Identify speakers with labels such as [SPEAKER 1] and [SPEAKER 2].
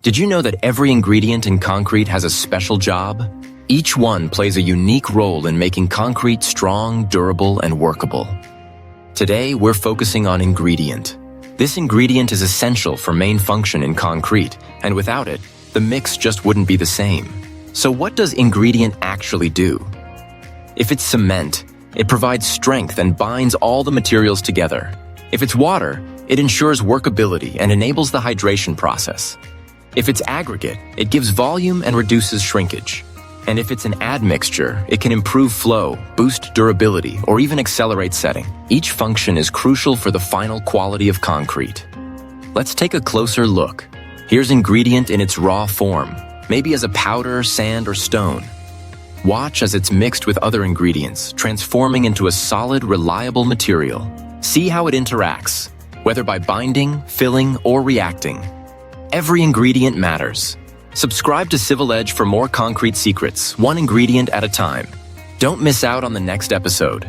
[SPEAKER 1] Did you know that every ingredient in concrete has a special job? Each one plays a unique role in making concrete strong, durable, and workable. Today, we're focusing on ingredient. This ingredient is essential for main function in concrete, and without it, the mix just wouldn't be the same. So what does ingredient actually do? If it's cement, it provides strength and binds all the materials together. If it's water, it ensures workability and enables the hydration process. If it's aggregate, it gives volume and reduces shrinkage. And if it's an admixture, it can improve flow, boost durability, or even accelerate setting. Each function is crucial for the final quality of concrete. Let's take a closer look. Here's ingredient in its raw form, maybe as a powder, sand, or stone. Watch as it's mixed with other ingredients, transforming into a solid, reliable material. See how it interacts, whether by binding, filling, or reacting. Every ingredient matters. Subscribe to Civil Edge for more concrete secrets, one ingredient at a time. Don't miss out on the next episode.